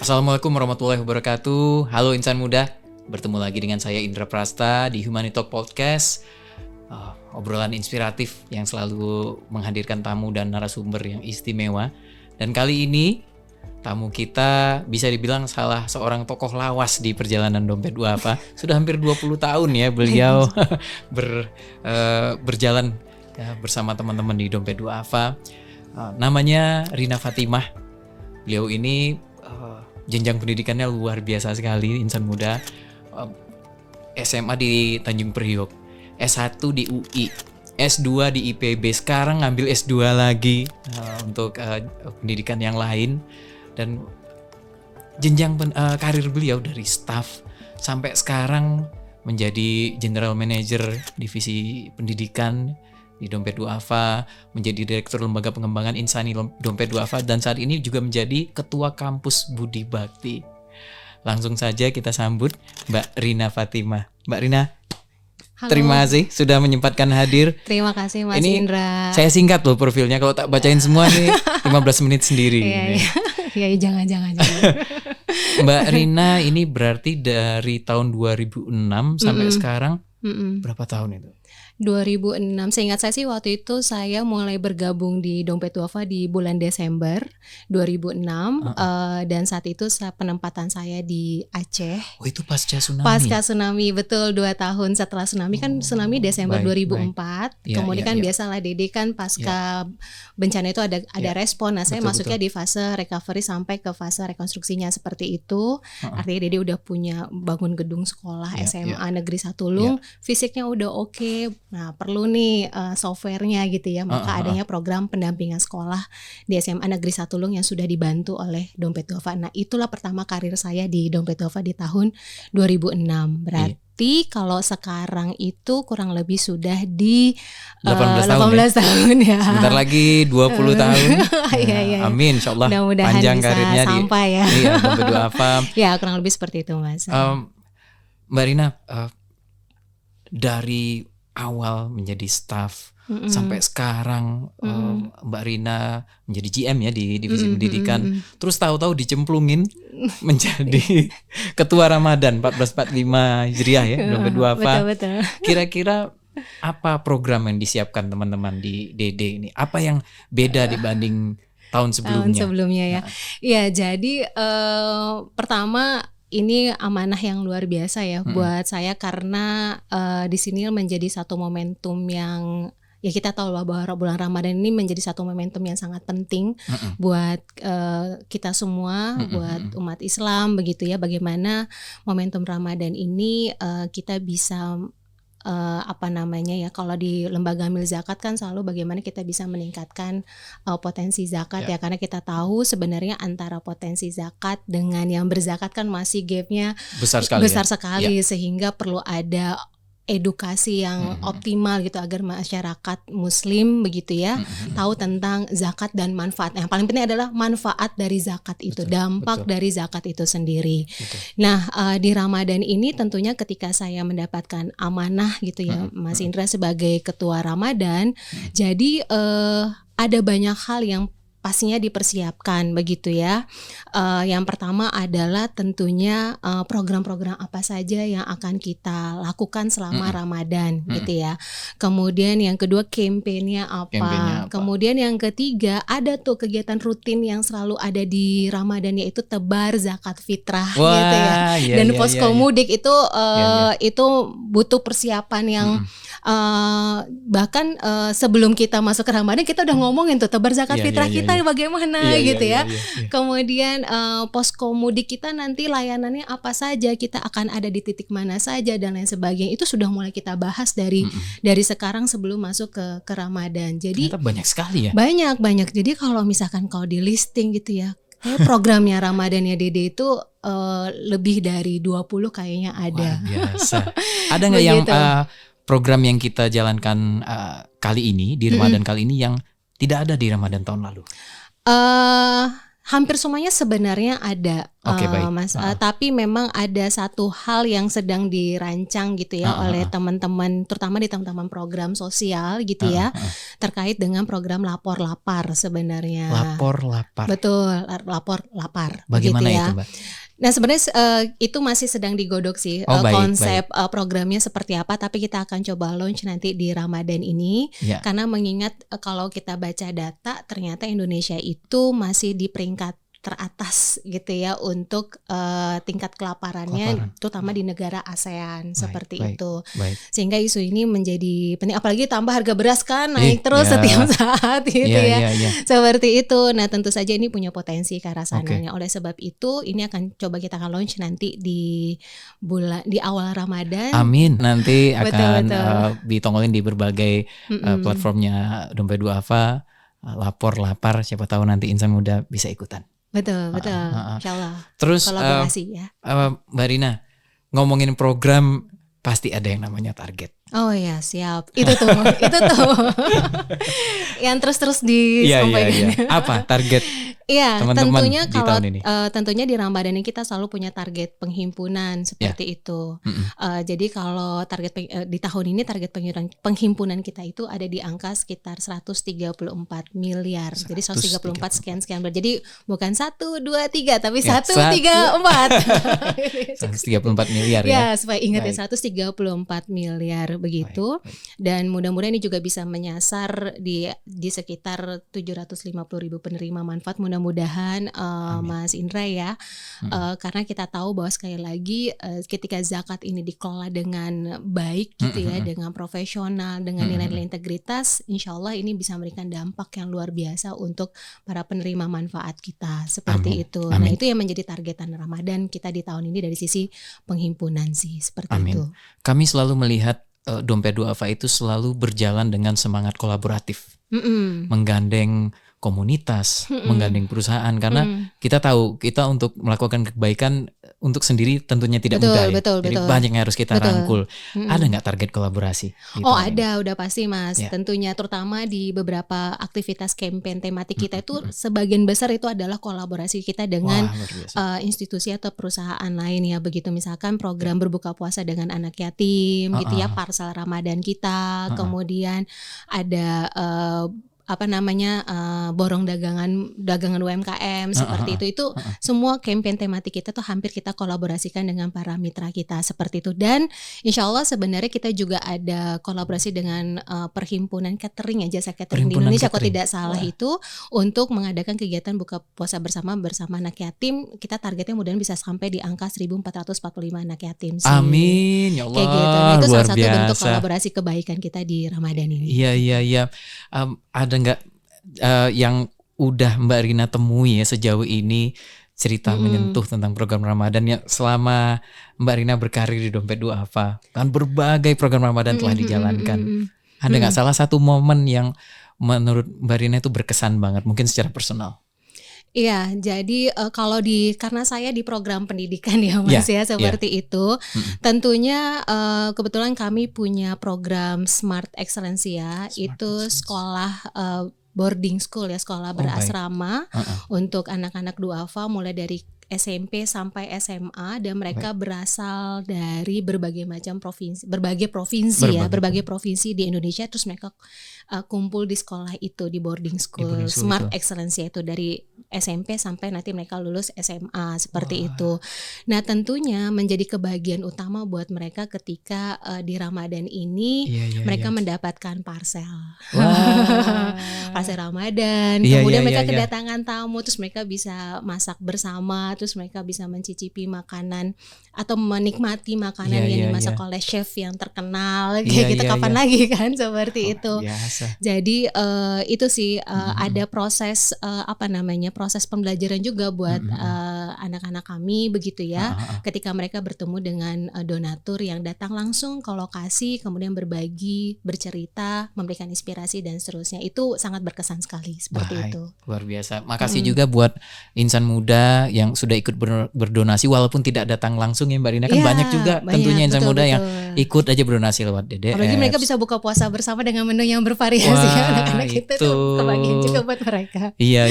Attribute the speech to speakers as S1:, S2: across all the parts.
S1: Assalamualaikum warahmatullahi wabarakatuh. Halo insan muda, bertemu lagi dengan saya Indra Prasta di Humani Talk Podcast. Obrolan inspiratif yang selalu menghadirkan tamu dan narasumber yang istimewa. Dan kali ini tamu kita bisa dibilang salah seorang tokoh lawas di perjalanan Dompet Duafa. Sudah hampir 20 tahun ya beliau berjalan ya, bersama teman-teman di Dompet Duafa. Namanya Rina Fatimah. Beliau ini jenjang pendidikannya luar biasa sekali, insan muda. SMA di Tanjung Priok, S1 di UI, S2 di IPB, sekarang ngambil S2 lagi untuk pendidikan yang lain. Dan jenjang karir beliau dari staff sampai sekarang menjadi general manager divisi pendidikan di Dompet Duafa, menjadi direktur lembaga pengembangan insani Dompet Duafa, dan saat ini juga menjadi ketua kampus Budi Bakti. Langsung saja kita sambut Mbak Rina Fatimah. Mbak Rina, halo. Terima kasih sudah menyempatkan hadir.
S2: Terima kasih Mas
S1: ini
S2: Indra.
S1: Saya singkat loh profilnya, kalau tak bacain semua nih 15 menit sendiri.
S2: Iya, jangan.
S1: Mbak Rina ini berarti dari tahun 2006 sampai sekarang berapa tahun itu?
S2: 2006, seingat saya sih waktu itu saya mulai bergabung di Dompet Duafa di bulan Desember 2006 dan saat itu penempatan saya di Aceh.
S1: Oh, itu pasca tsunami?
S2: Pasca tsunami, betul, 2 tahun setelah tsunami. Kan tsunami Desember 2004, kemudian biasalah Dede kan pasca bencana itu ada respon. Nah, saya masuknya di fase recovery sampai ke fase rekonstruksinya seperti itu. Artinya Dede udah punya bangun gedung sekolah SMA Negeri Satulung, fisiknya udah oke. Nah, perlu nih softwarenya gitu ya. Maka adanya program pendampingan sekolah di SMA Negeri Satulung yang sudah dibantu oleh Dompet Duafa. Nah, itulah pertama karir saya di Dompet Duafa di tahun 2006. Berarti kalau sekarang itu kurang lebih sudah di 18 tahun ya.
S1: Sebentar lagi 20 tahun.
S2: Iya.
S1: Amin, insyaallah
S2: panjang karirnya sampai ya.
S1: Iya, Dompet Duafa.
S2: Ya, kurang lebih seperti itu, Mas.
S1: Mbak Rina, dari awal menjadi staff sampai sekarang Mbak Rina menjadi GM ya di divisi pendidikan, terus tahu-tahu dicemplungin menjadi ketua Ramadan 1445 Hijriah ya, Dompet Duafa.
S2: Betul.
S1: Kira-kira apa program yang disiapkan teman-teman di DD ini? Apa yang beda dibanding tahun sebelumnya?
S2: Ya, jadi pertama ini amanah yang luar biasa ya buat saya, karena di sini menjadi satu momentum yang ya kita tahu bahwa bulan Ramadan ini menjadi satu momentum yang sangat penting buat kita semua, buat umat Islam begitu ya. Bagaimana momentum Ramadan ini kita bisa kalau di lembaga amil zakat kan selalu bagaimana kita bisa meningkatkan potensi zakat ya, karena kita tahu sebenarnya antara potensi zakat dengan yang berzakat kan masih gapnya besar sekali sehingga perlu ada edukasi yang optimal gitu agar masyarakat muslim begitu ya tahu tentang zakat dan manfaat. Yang paling penting adalah manfaat dari zakat itu, dampak dari zakat itu sendiri. Nah, di Ramadan ini tentunya ketika saya mendapatkan amanah gitu ya Mas Indra sebagai ketua Ramadan, jadi ada banyak hal yang pastinya dipersiapkan begitu ya. Yang pertama adalah tentunya program-program apa saja yang akan kita lakukan selama Ramadan gitu ya. Kemudian yang kedua campaign-nya apa. Kemudian yang ketiga ada tuh kegiatan rutin yang selalu ada di Ramadan, yaitu tebar zakat fitrah gitu ya. Dan posko mudik itu itu butuh persiapan yang bahkan sebelum kita masuk ke Ramadan kita udah ngomongin tuh tebar zakat fitrah kita bagaimana gitu ya. Kemudian posko mudik kita nanti layanannya apa saja, kita akan ada di titik mana saja dan lain sebagainya. Itu sudah mulai kita bahas dari sekarang sebelum masuk ke Ramadan. Jadi
S1: ternyata banyak sekali ya.
S2: Banyak. Jadi kalau misalkan di listing gitu ya, programnya Ramadannya Dede itu lebih dari 20 kayaknya ada.
S1: Wah, biasa. Ada nggak yang program yang kita jalankan kali ini di Ramadan kali ini yang tidak ada di Ramadan tahun lalu?
S2: Hampir semuanya sebenarnya ada,
S1: baik.
S2: Mas. Tapi memang ada satu hal yang sedang dirancang gitu ya oleh teman-teman, terutama di teman-teman program sosial gitu ya, terkait dengan program Lapor Lapar sebenarnya.
S1: Lapor Lapar.
S2: Betul, Lapor Lapar.
S1: Bagaimana
S2: gitu ya.
S1: itu, Mbak?
S2: Nah sebenarnya itu masih sedang digodok sih, konsep programnya seperti apa, tapi kita akan coba launch nanti di Ramadan ini, karena mengingat kalau kita baca data ternyata Indonesia itu masih di peringkat teratas gitu ya untuk tingkat kelaparannya, terutama di negara ASEAN seperti itu. Sehingga isu ini menjadi penting, apalagi tambah harga beras kan naik terus setiap saat gitu ya. Seperti itu. Nah tentu saja ini punya potensi ke arah sananya. Oleh sebab itu ini akan coba kita akan launch nanti di awal Ramadan.
S1: Amin. Nanti akan ditongolin di berbagai platformnya Dompet Duafa, Lapor Lapar, siapa tahu nanti insan muda bisa ikutan.
S2: Betul, insyaallah.
S1: Terus
S2: kolaborasi ya.
S1: Mbak Rina, ngomongin program pasti ada yang namanya target.
S2: Oh ya, siap. Itu tuh. Yang terus disampaikan.
S1: Iya. Apa target?
S2: Iya,
S1: teman-teman
S2: tentunya
S1: di
S2: kalau
S1: tahun ini?
S2: Tentunya di Ramadan ini kita selalu punya target penghimpunan seperti itu. Jadi kalau target di tahun ini target penghimpunan kita itu ada di angka sekitar 134 miliar. Jadi 134 sekian. Jadi bukan 1, 2, 3 tapi 134.
S1: 134 miliar ya.
S2: Ya, supaya ingat ya 134 miliar begitu. Dan mudah-mudahan ini juga bisa menyasar di sekitar 750.000 penerima manfaat. Mudah-mudahan Mas Indra ya, karena kita tahu bahwa sekali lagi ketika zakat ini dikelola dengan baik gitu ya, dengan profesional, dengan nilai-nilai integritas, insya Allah ini bisa memberikan dampak yang luar biasa untuk para penerima manfaat kita seperti itu. Nah itu yang menjadi targetan Ramadan kita di tahun ini dari sisi penghimpunan sih seperti itu.
S1: Kami selalu melihat Dompet Duafa itu selalu berjalan dengan semangat kolaboratif, menggandeng komunitas, menggandeng perusahaan, karena kita tahu kita untuk melakukan kebaikan untuk sendiri tentunya tidak mudah ya. Jadi banyak yang harus kita rangkul. Ada nggak target kolaborasi?
S2: Ada, udah pasti Mas. Tentunya terutama di beberapa aktivitas campaign tematik kita itu sebagian besar itu adalah kolaborasi kita dengan institusi atau perusahaan lain ya. Begitu misalkan program berbuka puasa dengan anak yatim gitu ya, parsel Ramadan kita, kemudian ada borong dagangan UMKM seperti itu semua campaign tematik kita tuh hampir kita kolaborasikan dengan para mitra kita seperti itu. Dan insya Allah sebenarnya kita juga ada kolaborasi dengan perhimpunan catering ya, jasa catering di Indonesia kalau tidak salah itu, untuk mengadakan kegiatan buka puasa bersama anak yatim. Kita targetnya mudah-mudahan bisa sampai di angka 1.445 anak yatim sih.
S1: Amin ya Allah.
S2: Kayak gitu. Nah, itu salah satu bentuk kolaborasi kebaikan kita di Ramadan ini.
S1: Iya. Ada nggak yang udah Mbak Rina temui ya sejauh ini, cerita menyentuh tentang program Ramadan yang selama Mbak Rina berkarir di Dompet Duafa, kan berbagai program Ramadan telah dijalankan. Ada nggak salah satu momen yang menurut Mbak Rina itu berkesan banget, mungkin secara personal?
S2: Iya, jadi karena saya di program pendidikan ya Mas seperti itu. Tentunya kebetulan kami punya program Smart Excellence ya, itu sekolah boarding school ya, sekolah berasrama untuk anak-anak duafa mulai dari SMP sampai SMA, dan mereka berasal dari berbagai provinsi di Indonesia. Terus mereka kumpul di sekolah itu, di boarding school Smart Excellence itu dari SMP sampai nanti mereka lulus SMA seperti itu. Nah tentunya menjadi kebahagiaan utama buat mereka ketika di Ramadan ini mereka mendapatkan parsel Ramadan, kemudian mereka kedatangan tamu, terus mereka bisa masak bersama, terus mereka bisa mencicipi makanan atau menikmati makanan yang dimasak oleh chef yang terkenal kayak gitu. Kapan lagi kan seperti itu. Jadi itu sih ada proses proses pembelajaran juga buat anak-anak kami begitu ya. Ketika mereka bertemu dengan donatur yang datang langsung ke lokasi, kemudian berbagi, bercerita, memberikan inspirasi dan seterusnya, itu sangat berkesan sekali seperti itu. Luar
S1: biasa. Makasih juga buat insan muda yang sudah ikut berdonasi walaupun tidak datang langsung ya Mbak Rina, kan banyak juga tentunya insan muda yang ikut aja berdonasi lewat DDS.
S2: Apalagi mereka bisa buka puasa bersama dengan menu yang bervariasi. Anak-anak itu kebagian juga buat mereka.
S1: Iya.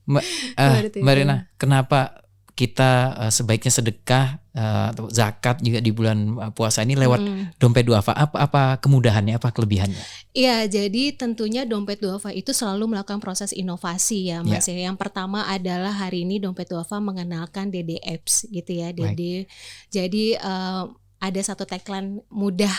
S1: Mbak Rina, kenapa kita sebaiknya sedekah atau zakat juga di bulan puasa ini lewat dompet duafa? Apa kemudahannya, apa kelebihannya?
S2: Iya, jadi tentunya dompet duafa itu selalu melakukan proses inovasi ya Mas. Ya. Yang pertama adalah hari ini dompet duafa mengenalkan DD Apps gitu ya, DD. Jadi ada satu tagline mudah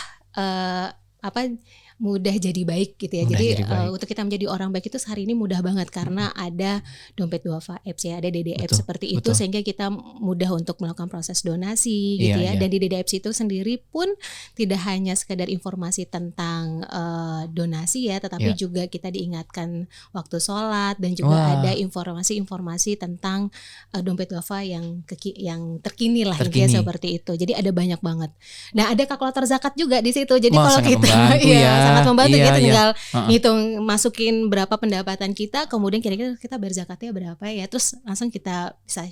S2: mudah jadi baik gitu ya. Jadi untuk kita menjadi orang baik itu hari ini mudah banget karena ada dompet duafa apps ya, ada DD apps seperti itu sehingga kita mudah untuk melakukan proses donasi gitu ya. Dan di DD apps itu sendiri pun tidak hanya sekedar informasi tentang donasi ya, tetapi juga kita diingatkan waktu sholat dan juga ada informasi-informasi tentang dompet duafa yang terkini lah gitu ya, seperti itu. Jadi ada banyak banget. Nah, ada kalkulator zakat juga di situ. Jadi kalau kita sangat membantu kita tinggal ngitung, masukin berapa pendapatan kita, kemudian kira-kira kita bayar zakatnya berapa ya, terus langsung kita bisa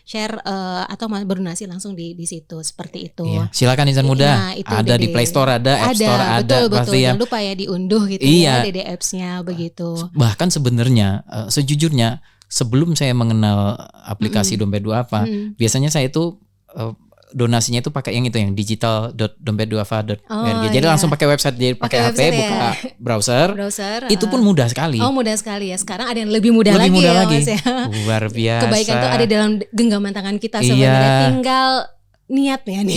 S2: share atau berdonasi langsung di situ seperti itu.
S1: Iya. Silakan insan muda, ada di Play Store, ada App Store,
S2: betul,
S1: pasti ya.
S2: Jangan lupa ya diunduh gitu ya DD Apps-nya begitu.
S1: Bahkan sebenarnya sejujurnya sebelum saya mengenal aplikasi dompet duafa, biasanya saya itu donasinya itu pakai yang digital.dompetduafa.org. Jadi langsung pakai website, jadi pakai HP, buka browser. Itu pun mudah sekali.
S2: Mudah sekali ya. Sekarang ada yang lebih mudah lagi. Mas ya.
S1: Luar biasa.
S2: Kebaikan itu ada dalam genggaman tangan kita sebenarnya, tinggal niatnya nih.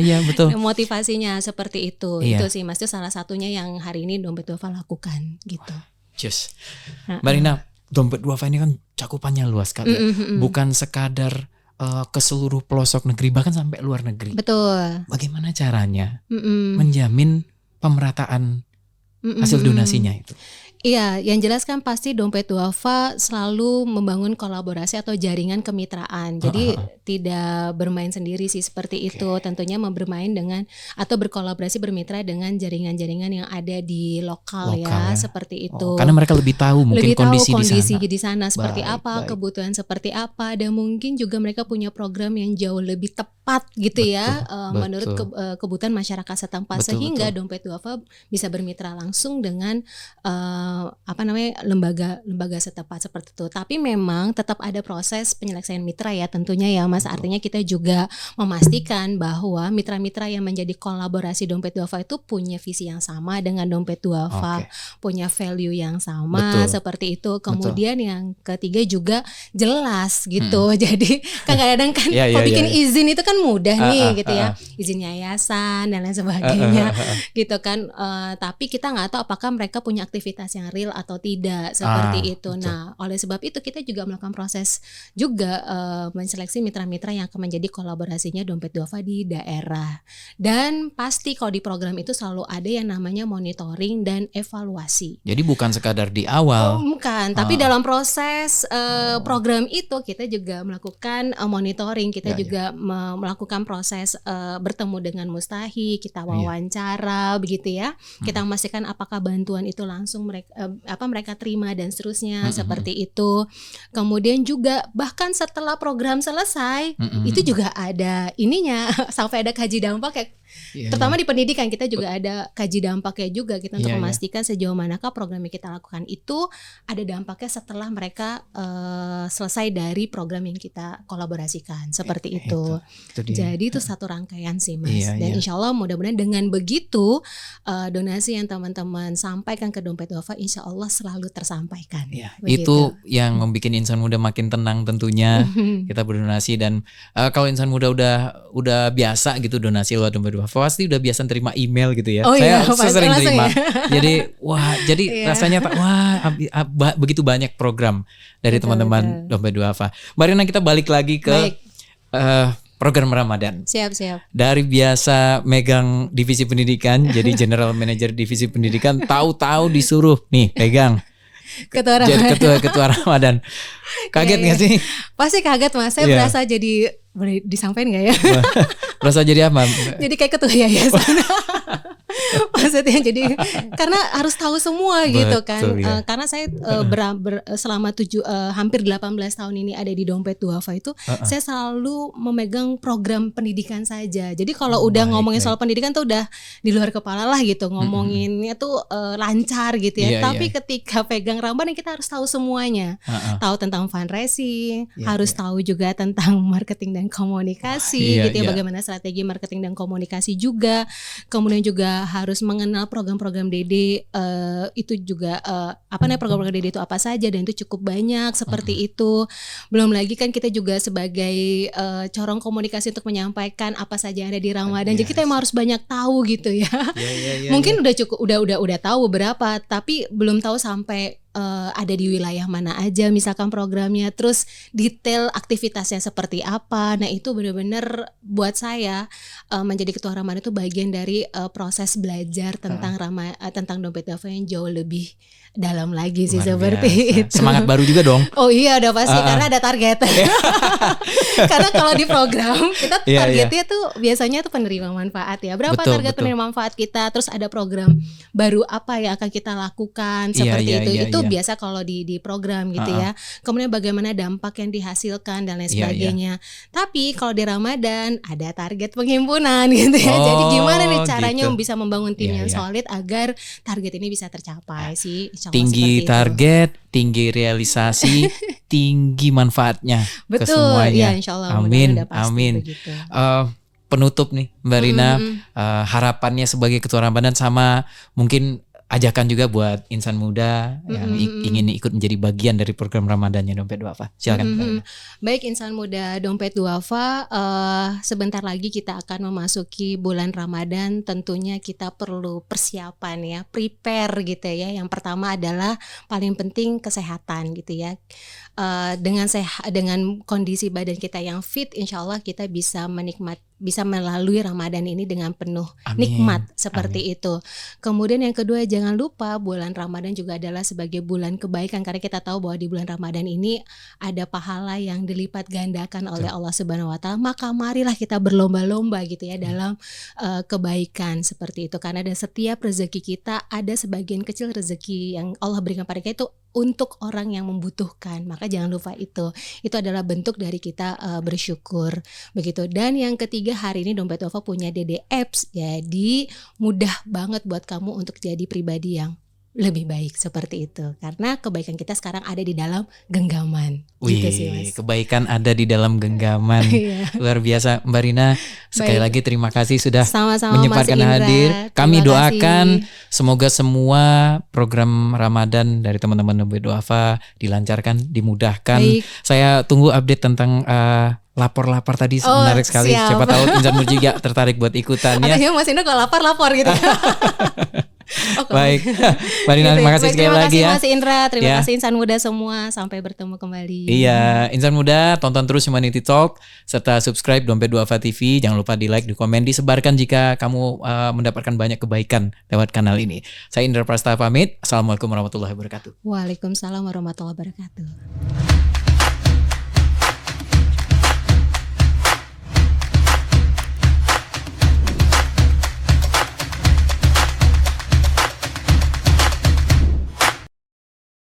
S1: Iya, betul.
S2: Motivasinya seperti itu. Itu sih Mas, itu salah satunya yang hari ini dompet duafa lakukan gitu.
S1: Just. Mbak Rina, dompet duafa ini kan cakupannya luas sekali. Bukan sekadar ke seluruh pelosok negeri, bahkan sampai luar negeri.
S2: Betul.
S1: Bagaimana caranya menjamin pemerataan hasil donasinya itu?
S2: Iya, yang jelas kan pasti dompet duafa selalu membangun kolaborasi atau jaringan kemitraan. Jadi tidak bermain sendiri sih seperti itu. Tentunya bermain dengan atau berkolaborasi bermitra dengan jaringan-jaringan yang ada di lokal ya, seperti itu.
S1: Karena mereka lebih tahu mungkin kondisi
S2: di sana seperti apa, kebutuhan seperti apa, dan mungkin juga mereka punya program yang jauh lebih tepat gitu ya, menurut kebutuhan masyarakat setempat, sehingga dompet duafa bisa bermitra langsung dengan lembaga setempat seperti itu. Tapi memang tetap ada proses penyelesaian mitra ya tentunya ya Mas. Artinya kita juga memastikan bahwa mitra-mitra yang menjadi kolaborasi dompet duafa itu punya visi yang sama dengan dompet duafa, punya value yang sama seperti itu. Kemudian yang ketiga juga jelas gitu. Jadi kadang-kadang kan bikin izin itu kan mudah nih gitu ya, izin yayasan dan lain sebagainya gitu kan. Tapi kita nggak tahu apakah mereka punya aktivitas yang real atau tidak seperti itu. Betul. Nah, oleh sebab itu kita juga melakukan proses juga menseleksi mitra-mitra yang akan menjadi kolaborasinya dompet duafa di daerah. Dan pasti kalau di program itu selalu ada yang namanya monitoring dan evaluasi.
S1: Jadi bukan sekadar di awal.
S2: Bukan, tapi dalam proses program itu kita juga melakukan monitoring, kita juga melakukan proses bertemu dengan mustahi, kita wawancara begitu ya. Kita memastikan apakah bantuan itu langsung mereka terima dan seterusnya seperti itu. Kemudian juga bahkan setelah program selesai itu juga ada ininya sampai ada kaji dampak terutama di pendidikan kita juga ada kaji dampaknya juga kita untuk memastikan sejauh manakah program yang kita lakukan itu ada dampaknya setelah mereka selesai dari program yang kita kolaborasikan seperti itu. Jadi itu satu rangkaian sih Mas. Dan insya Allah mudah-mudahan dengan begitu donasi yang teman-teman sampaikan ke dompet duafa insya Allah selalu tersampaikan.
S1: Itu yang membuat insan muda makin tenang tentunya. Kita berdonasi dan kalau insan muda udah biasa gitu donasi lewat dompet duafa, pasti udah biasa terima email gitu ya. Saya sering terima. Jadi rasanya begitu banyak program dari teman-teman dompet duafa. Mbak Rina, kita balik lagi ke program Ramadan.
S2: Siap.
S1: Dari biasa megang divisi pendidikan jadi general manager divisi pendidikan, tahu-tahu disuruh nih pegang
S2: ketua
S1: Ramadan. Kaget nggak sih?
S2: Pasti kaget Mas. Saya berasa jadi boleh disampaikan nggak ya?
S1: Merasa jadi apa?
S2: Jadi kayak ketua yayasan. Maksudnya jadi karena harus tahu semua gitu kan.
S1: Ya.
S2: Karena saya selama hampir 18 tahun ini ada di Dompet Duafa itu saya selalu memegang program pendidikan saja. Jadi kalau udah ngomongin soal pendidikan tuh udah di luar kepala lah gitu, ngomonginnya tuh lancar gitu ya. Tapi ketika pegang Ramadan kita harus tahu semuanya. Tahu tentang fundraising, harus tahu juga tentang marketing dan komunikasi gitu ya, bagaimana strategi marketing dan komunikasi juga. Kemudian juga harus mengenal program-program DD itu juga program-program DD itu apa saja, dan itu cukup banyak seperti itu. Belum lagi kan kita juga sebagai corong komunikasi untuk menyampaikan apa saja yang ada di Ramadan. Jadi kita emang harus banyak tahu gitu ya. Mungkin udah cukup udah tahu beberapa, tapi belum tahu sampai ada di wilayah mana aja misalkan programnya, terus detail aktivitasnya seperti apa. Nah itu benar-benar buat saya menjadi ketua Ramadan itu bagian dari proses belajar tentang tentang Dompet Duafa yang jauh lebih dalam lagi sih. Luar seperti biasa. Itu
S1: semangat baru juga dong.
S2: Oh iya udah pasti karena ada target. Karena kalau di program kita targetnya tuh biasanya tuh penerima manfaat ya, berapa target penerima manfaat kita, terus ada program baru apa yang akan kita lakukan seperti itu biasa kalau di program gitu ya. Kemudian bagaimana dampak yang dihasilkan dan lain sebagainya. Tapi kalau di Ramadan ada target penghimpunan gitu ya. Jadi gimana nih caranya bisa membangun tim yang solid agar target ini bisa tercapai sih.
S1: Tinggi target, tinggi realisasi, tinggi manfaatnya.
S2: Betul,
S1: ke semuanya.
S2: Ya, insya Allah.
S1: Amin. Penutup nih Mbak Rina, harapannya sebagai ketua Ramadan sama mungkin ajakan juga buat insan muda yang ingin ikut menjadi bagian dari program Ramadannya Dompet Duafa. Silakan.
S2: Baik insan muda Dompet Duafa, sebentar lagi kita akan memasuki bulan Ramadan. Tentunya kita perlu persiapan ya, prepare gitu ya. Yang pertama adalah paling penting kesehatan gitu ya. Dengan kondisi badan kita yang fit, insya Allah kita bisa melalui Ramadan ini dengan penuh nikmat seperti itu. Kemudian yang kedua, jangan lupa bulan Ramadan juga adalah sebagai bulan kebaikan, karena kita tahu bahwa di bulan Ramadan ini ada pahala yang dilipat gandakan oleh Allah Subhanahu wa taala. Maka marilah kita berlomba-lomba gitu ya dalam kebaikan seperti itu, karena dari setiap rezeki kita ada sebagian kecil rezeki yang Allah berikan pada kita itu untuk orang yang membutuhkan. Maka jangan lupa itu adalah bentuk dari kita bersyukur begitu. Dan yang ketiga, hari ini Dompet Duafa punya DD Apps, jadi mudah banget buat kamu untuk jadi pribadi yang lebih baik seperti itu, karena kebaikan kita sekarang ada di dalam genggaman. Gitu sih, Mas.
S1: Kebaikan ada di dalam genggaman. Luar biasa Mbak Rina. Sekali lagi terima kasih sudah menyempatkan hadir. Kami doakan semoga semua program Ramadan dari teman-teman Dompet Duafa dilancarkan, dimudahkan. Saya tunggu update tentang lapor tadi menarik sekali. Siapa tahu insan muda juga tertarik buat ikutannya.
S2: Katanya Mas Indra kalau lapor gitu.
S1: Baik, Mbak Rina, terima kasih sekali lagi ya.
S2: Terima kasih Mas Indra, terima kasih insan muda semua. Sampai bertemu kembali.
S1: Iya, insan muda, tonton terus Humanity Talk serta subscribe Dompet Duafa TV. Jangan lupa di like, di komen, disebarkan jika kamu mendapatkan banyak kebaikan lewat kanal ini. Saya Indra Prasta pamit. Assalamualaikum warahmatullahi wabarakatuh.
S2: Waalaikumsalam warahmatullahi wabarakatuh.